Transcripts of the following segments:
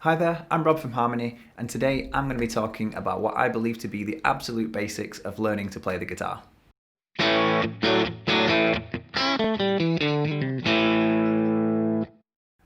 Hi there, I'm Rob from Harmony, and today I'm going to be talking about what I believe to be the absolute basics of learning to play the guitar.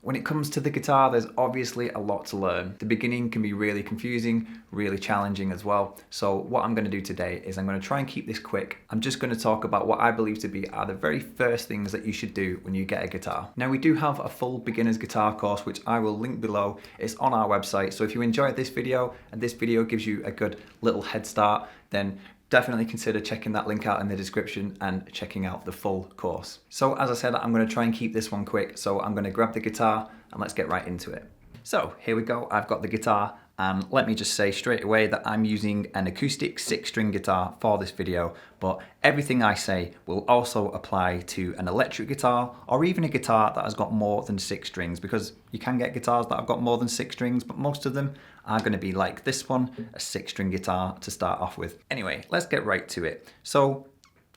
When it comes to the guitar, there's obviously a lot to learn. The beginning can be really confusing, really challenging as well. So what I'm going to do today is I'm going to try and keep this quick. I'm just going to talk about what I believe to be are the very first things that you should do when you get a guitar. Now we do have a full beginner's guitar course, which I will link below. It's on our website. So if you enjoyed this video and this video gives you a good little head start, then definitely consider checking that link out in the description and checking out the full course. So as I said, I'm going to try and keep this one quick. So I'm going to grab the guitar and let's get right into it. So here we go. I've got the guitar, and let me just say straight away that I'm using an acoustic 6-string guitar for this video, but everything I say will also apply to an electric guitar or even a guitar that has got more than 6 strings, because you can get guitars that have got more than 6 strings, but most of them are going to be like this one, a 6-string guitar to start off with. Anyway, let's get right to it. So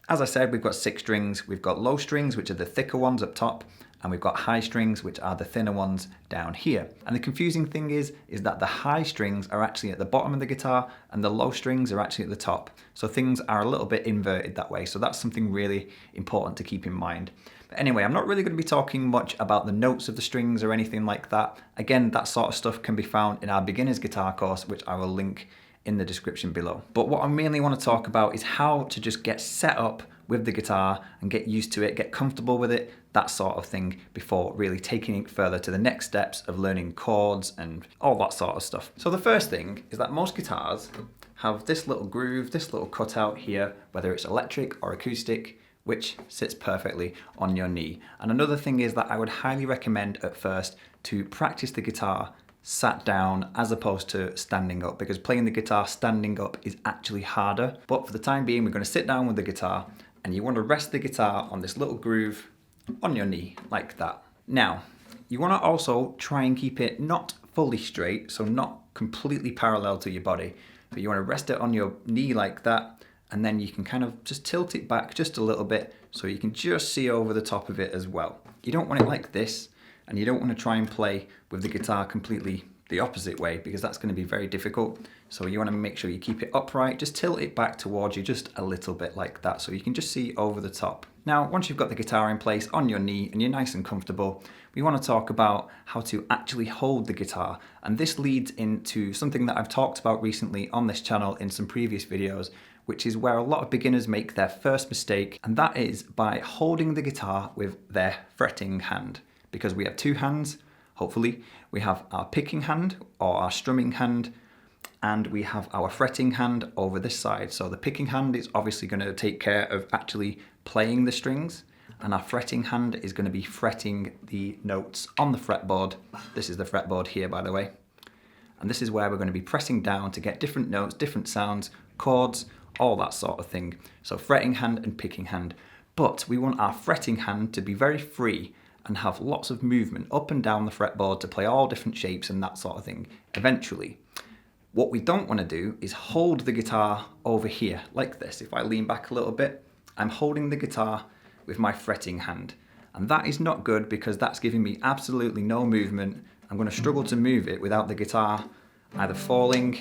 as I said, we've got 6 strings. We've got low strings, which are the thicker ones up top, and we've got high strings, which are the thinner ones down here. And the confusing thing is that the high strings are actually at the bottom of the guitar and the low strings are actually at the top. So things are a little bit inverted that way. So that's something really important to keep in mind. But anyway, I'm not really going to be talking much about the notes of the strings or anything like that. Again, that sort of stuff can be found in our beginner's guitar course, which I will link in the description below. But what I mainly want to talk about is how to just get set up with the guitar and get used to it, get comfortable with it, that sort of thing, before really taking it further to the next steps of learning chords and all that sort of stuff. So the first thing is that most guitars have this little groove, this little cutout here, whether it's electric or acoustic, which sits perfectly on your knee. And another thing is that I would highly recommend at first to practice the guitar sat down as opposed to standing up, because playing the guitar standing up is actually harder. But for the time being, we're going to sit down with the guitar, and you want to rest the guitar on this little groove on your knee like that. Now, you want to also try and keep it not fully straight, so not completely parallel to your body, but you want to rest it on your knee like that, and then you can kind of just tilt it back just a little bit so you can just see over the top of it as well. You don't want it like this, and you don't want to try and play with the guitar completely the opposite way, because that's going to be very difficult. So you want to make sure you keep it upright, just tilt it back towards you just a little bit like that so you can just see over the top. Now, once you've got the guitar in place on your knee and you're nice and comfortable, we want to talk about how to actually hold the guitar. And this leads into something that I've talked about recently on this channel in some previous videos, which is where a lot of beginners make their first mistake, and that is by holding the guitar with their fretting hand. Because we have 2 hands, hopefully. We have our picking hand or our strumming hand, and we have our fretting hand over this side. So the picking hand is obviously going to take care of actually playing the strings, and our fretting hand is going to be fretting the notes on the fretboard. This is the fretboard here, by the way. And this is where we're going to be pressing down to get different notes, different sounds, chords, all that sort of thing. So fretting hand and picking hand. But we want our fretting hand to be very free and have lots of movement up and down the fretboard to play all different shapes and that sort of thing eventually. What we don't want to do is hold the guitar over here like this. If I lean back a little bit, I'm holding the guitar with my fretting hand. And that is not good, because that's giving me absolutely no movement. I'm going to struggle to move it without the guitar either falling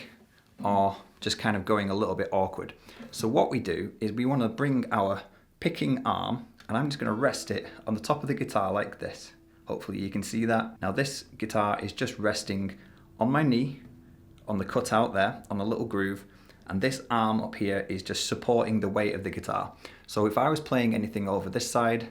or just kind of going a little bit awkward. So what we do is we want to bring our picking arm, and I'm just going to rest it on the top of the guitar like this. Hopefully you can see that. Now this guitar is just resting on my knee, on the cutout there, on the little groove, and this arm up here is just supporting the weight of the guitar. So if I was playing anything over this side,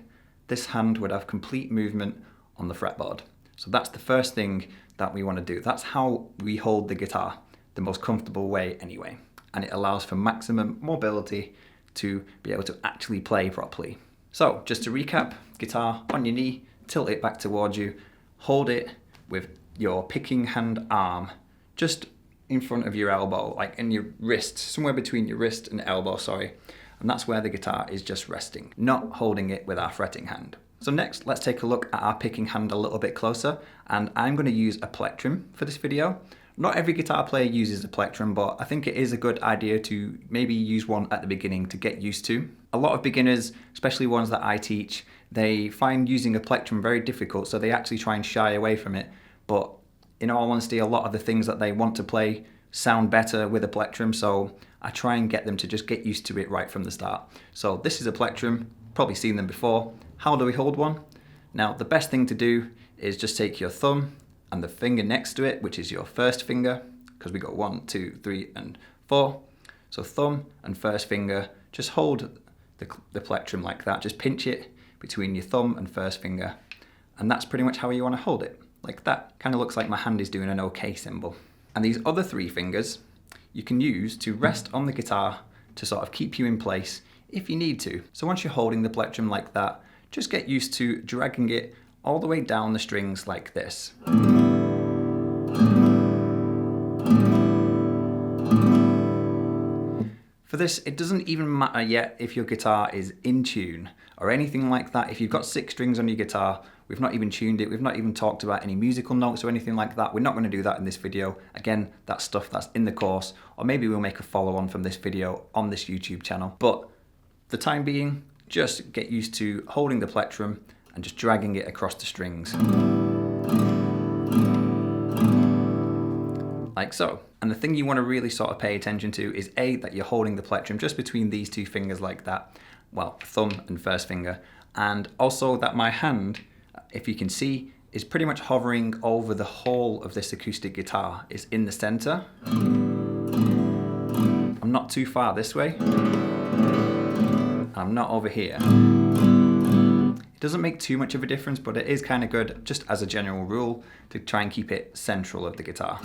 this hand would have complete movement on the fretboard. So that's the first thing that we want to do. That's how we hold the guitar, the most comfortable way anyway. And it allows for maximum mobility to be able to actually play properly. So just to recap, guitar on your knee, tilt it back towards you, hold it with your picking hand arm just in front of your elbow, like in your wrist, somewhere between your wrist and elbow, sorry. And that's where the guitar is just resting, not holding it with our fretting hand. So next, let's take a look at our picking hand a little bit closer, and I'm going to use a plectrum for this video. Not every guitar player uses a plectrum, but I think it is a good idea to maybe use one at the beginning to get used to. A lot of beginners, especially ones that I teach, they find using a plectrum very difficult, so they actually try and shy away from it. But in all honesty, a lot of the things that they want to play sound better with a plectrum, so I try and get them to just get used to it right from the start. So this is a plectrum, probably seen them before. How do we hold one? Now, the best thing to do is just take your thumb and the finger next to it, which is your first finger, because we got 1, 2, 3, and 4. So thumb and first finger, just hold the plectrum like that. Just pinch it between your thumb and first finger. And that's pretty much how you want to hold it, like that. Kind of looks like my hand is doing an OK symbol. And these other 3 fingers, you can use to rest on the guitar to sort of keep you in place if you need to. So once you're holding the plectrum like that, just get used to dragging it all the way down the strings like this. For this, it doesn't even matter yet if your guitar is in tune or anything like that. If you've got 6 strings on your guitar, we've not even tuned it, we've not even talked about any musical notes or anything like that. We're not going to do that in this video. Again, that's stuff that's in the course, or maybe we'll make a follow-on from this video on this YouTube channel. But for the time being, just get used to holding the plectrum and just dragging it across the strings. Like so. And the thing you want to really sort of pay attention to is A, that you're holding the plectrum just between these 2 fingers like that. Well, thumb and first finger. And also that my hand, if you can see, is pretty much hovering over the whole of this acoustic guitar. It's in the center. I'm not too far this way. I'm not over here. It doesn't make too much of a difference, but it is kind of good, just as a general rule, to try and keep it central of the guitar.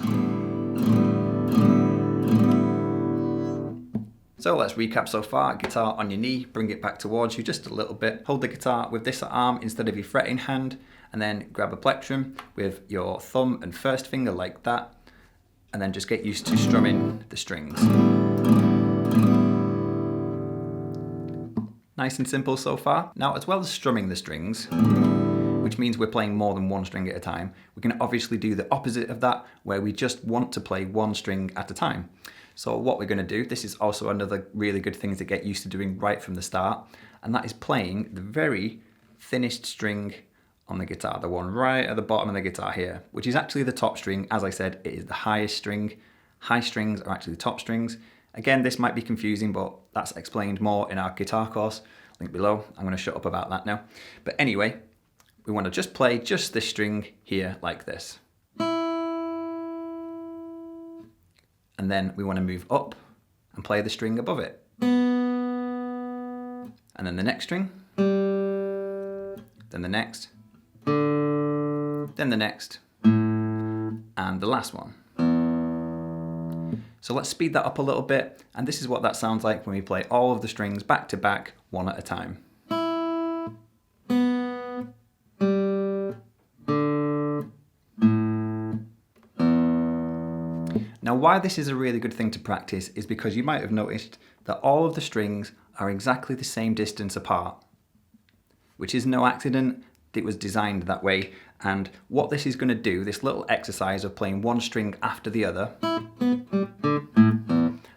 So let's recap so far. Guitar on your knee, bring it back towards you just a little bit. Hold the guitar with this arm instead of your fretting hand, and then grab a plectrum with your thumb and first finger like that, and then just get used to strumming the strings. Nice and simple so far. Now, as well as strumming the strings, which means we're playing more than 1 string at a time, we can obviously do the opposite of that, where we just want to play 1 string at a time. So what we're going to do, this is also another really good thing to get used to doing right from the start, and that is playing the very thinnest string on the guitar, the one right at the bottom of the guitar here, which is actually the top string. As I said, it is the highest string. High strings are actually the top strings. Again, this might be confusing, but that's explained more in our guitar course, link below. I'm going to shut up about that now. But anyway, we want to just play just this string here like this. And then we want to move up and play the string above it. And then the next string, then the next, then the next, and the last one. So let's speed that up a little bit, and this is what that sounds like when we play all of the strings back to back, one at a time. Now, why this is a really good thing to practice is because you might have noticed that all of the strings are exactly the same distance apart, which is no accident. It was designed that way. And what this is going to do, this little exercise of playing 1 string after the other,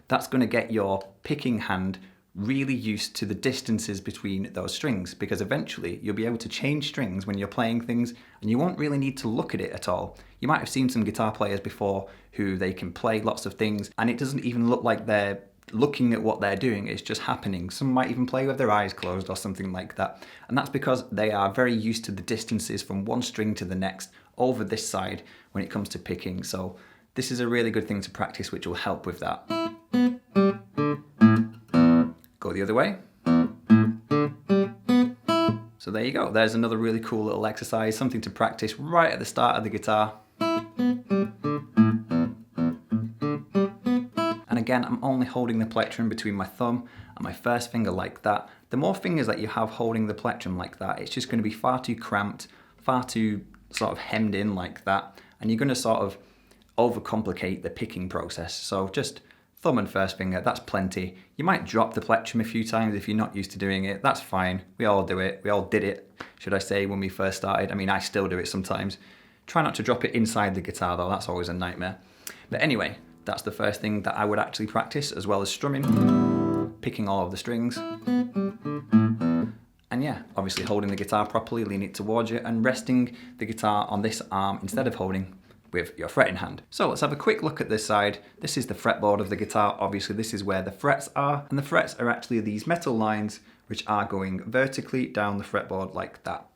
that's going to get your picking hand really used to the distances between those strings, because eventually you'll be able to change strings when you're playing things and you won't really need to look at it at all. You might have seen some guitar players before who they can play lots of things and it doesn't even look like they're looking at what they're doing, it's just happening. Some might even play with their eyes closed or something like that. And that's because they are very used to the distances from 1 string to the next over this side when it comes to picking. So this is a really good thing to practice, which will help with that. Go the other way. So there you go. There's another really cool little exercise, something to practice right at the start of the guitar. And again, I'm only holding the plectrum between my thumb and my first finger like that. The more fingers that you have holding the plectrum like that, it's just going to be far too cramped, far too sort of hemmed in like that, and you're going to sort of overcomplicate the picking process. So just thumb and first finger, that's plenty. You might drop the plectrum a few times if you're not used to doing it. That's fine. We all do it. We all did it, should I say, when we first started. I mean, I still do it sometimes. Try not to drop it inside the guitar though. That's always a nightmare. But anyway, that's the first thing that I would actually practice, as well as strumming, picking all of the strings. And yeah, obviously holding the guitar properly, lean it towards you, and resting the guitar on this arm instead of holding with your fretting hand. So let's have a quick look at this side. This is the fretboard of the guitar. Obviously this is where the frets are, and the frets are actually these metal lines which are going vertically down the fretboard like that.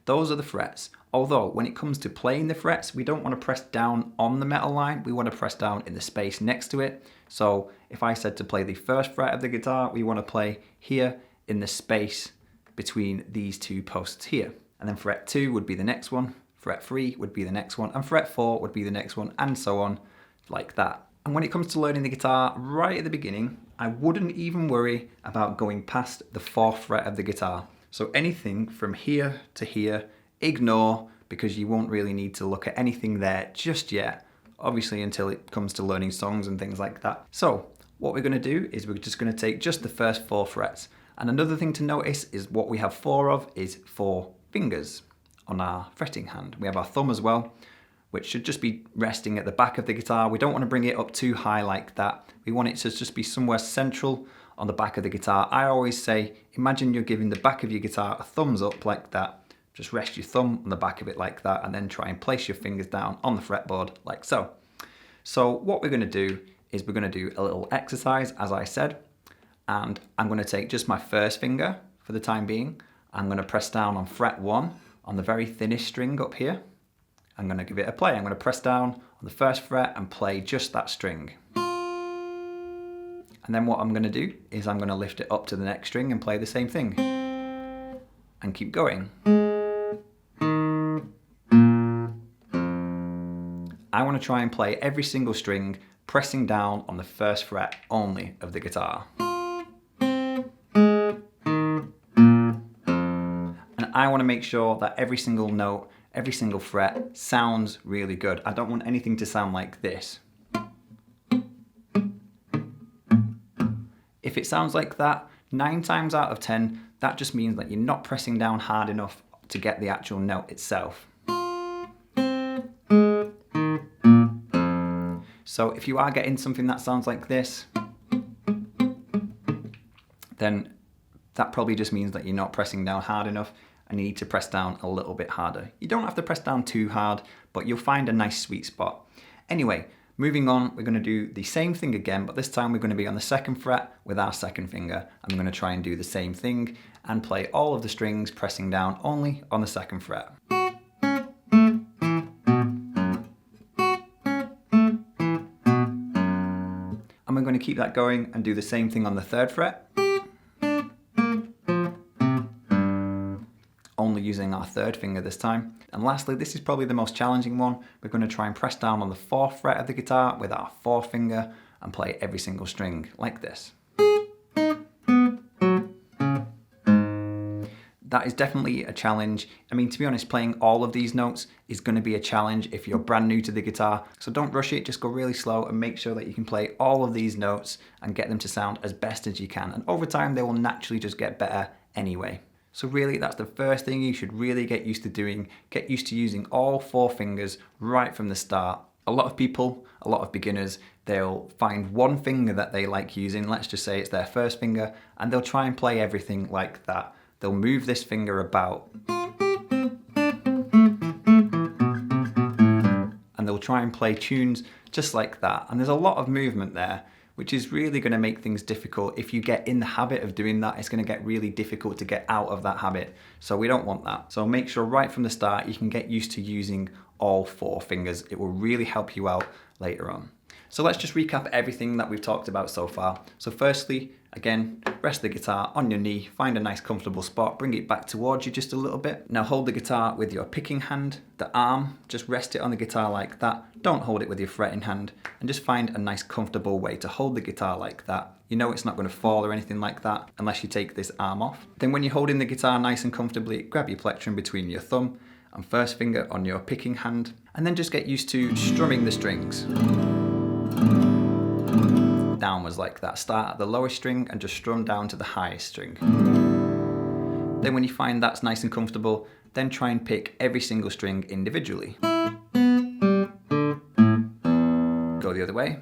Those are the frets. Although when it comes to playing the frets, we don't want to press down on the metal line, we want to press down in the space next to it. So if I said to play the first fret of the guitar, we want to play here in the space between these two posts here. And then fret 2 would be the next one, fret 3 would be the next one, and fret 4 would be the next one, and so on, like that. And when it comes to learning the guitar, right at the beginning, I wouldn't even worry about going past the 4th fret of the guitar. So anything from here to here, ignore, because you won't really need to look at anything there just yet, obviously until it comes to learning songs and things like that. So what we're going to do is we're just going to take just the first 4 frets. And another thing to notice is what we have 4 of is 4 fingers on our fretting hand. We have our thumb as well, which should just be resting at the back of the guitar. We don't want to bring it up too high like that. We want it to just be somewhere central on the back of the guitar. I always say, imagine you're giving the back of your guitar a thumbs up like that. Just rest your thumb on the back of it like that, and then try and place your fingers down on the fretboard like so. So what we're going to do is we're going to do a little exercise, as I said, and I'm going to take just my first finger for the time being. I'm going to press down on fret 1 on the very thinnest string up here. I'm going to give it a play. I'm going to press down on the first fret and play just that string. And then what I'm going to do is I'm going to lift it up to the next string and play the same thing. And keep going. I want to try and play every single string pressing down on the first fret only of the guitar. And I want to make sure that every single note, every single fret sounds really good. I don't want anything to sound like this. If it sounds like that, 9 times out of 10, that just means that you're not pressing down hard enough to get the actual note itself. So if you are getting something that sounds like this, then that probably just means that you're not pressing down hard enough and you need to press down a little bit harder. You don't have to press down too hard, but you'll find a nice sweet spot. Anyway, moving on, we're going to do the same thing again, but this time we're going to be on the 2nd fret with our 2nd finger. I'm going to try and do the same thing and play all of the strings pressing down only on the 2nd fret. And we're going to keep that going and do the same thing on the 3rd fret. Only using our 3rd finger this time. And lastly, this is probably the most challenging one. We're going to try and press down on the 4th fret of the guitar with our 4th finger and play every single string like this. That is definitely a challenge. I mean, to be honest, playing all of these notes is going to be a challenge if you're brand new to the guitar. So don't rush it, just go really slow and make sure that you can play all of these notes and get them to sound as best as you can. And over time, they will naturally just get better anyway. So really, that's the first thing you should really get used to doing. Get used to using all 4 fingers right from the start. A lot of people, a lot of beginners, they'll find one finger that they like using. Let's just say it's their 1st finger, and they'll try and play everything like that. They'll move this finger about. And they'll try and play tunes just like that. And there's a lot of movement there, which is really going to make things difficult. If you get in the habit of doing that, it's going to get really difficult to get out of that habit. So we don't want that. So make sure right from the start you can get used to using all 4 fingers. It will really help you out later on. So let's just recap everything that we've talked about so far. So firstly, again, rest the guitar on your knee, find a nice comfortable spot, bring it back towards you just a little bit. Now hold the guitar with your picking hand, the arm, just rest it on the guitar like that. Don't hold it with your fretting hand, and just find a nice comfortable way to hold the guitar like that. You know it's not going to fall or anything like that unless you take this arm off. Then when you're holding the guitar nice and comfortably, grab your plectrum between your thumb and 1st finger on your picking hand, and then just get used to strumming the strings. Downwards like that. Start at the lowest string and just strum down to the highest string. Then when you find that's nice and comfortable, then try and pick every single string individually. Go the other way.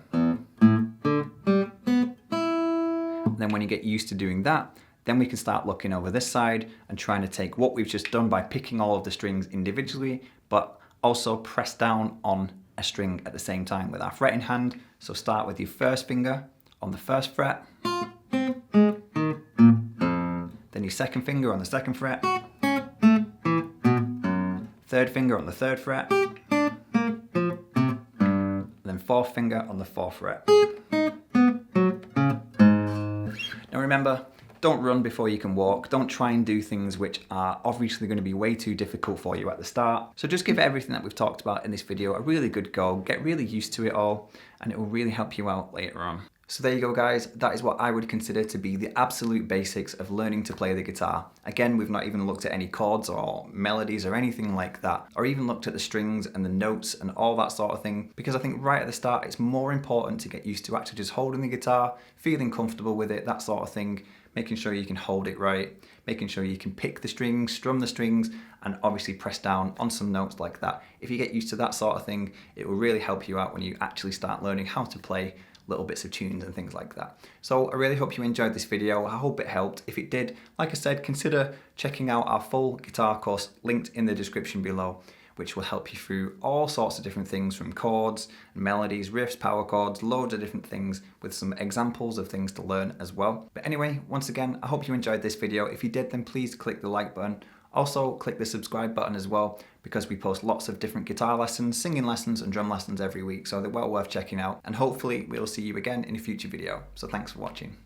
Then when you get used to doing that, then we can start looking over this side and trying to take what we've just done by picking all of the strings individually, but also press down on a string at the same time with our fretting hand. So start with your first finger on the first fret, then your second finger on the second fret, third finger on the third fret, and then fourth finger on the fourth fret. Now remember, don't run before you can walk. Don't try and do things which are obviously going to be way too difficult for you at the start. So just give everything that we've talked about in this video a really good go. Get really used to it all, and it will really help you out later on. So there you go, guys. That is what I would consider to be the absolute basics of learning to play the guitar. Again, we've not even looked at any chords or melodies or anything like that, or even looked at the strings and the notes and all that sort of thing, because I think right at the start, it's more important to get used to actually just holding the guitar, feeling comfortable with it, that sort of thing, making sure you can hold it right, making sure you can pick the strings, strum the strings, and obviously press down on some notes like that. If you get used to that sort of thing, it will really help you out when you actually start learning how to play little bits of tunes and things like that. So I really hope you enjoyed this video. I hope it helped. If it did, like I said, consider checking out our full guitar course linked in the description below, which will help you through all sorts of different things, from chords, melodies, riffs, power chords, loads of different things, with some examples of things to learn as well. But anyway, once again, I hope you enjoyed this video. If you did, then please click the like button. Also, click the subscribe button as well, because we post lots of different guitar lessons, singing lessons, and drum lessons every week, so they're well worth checking out. And hopefully, we'll see you again in a future video. So thanks for watching.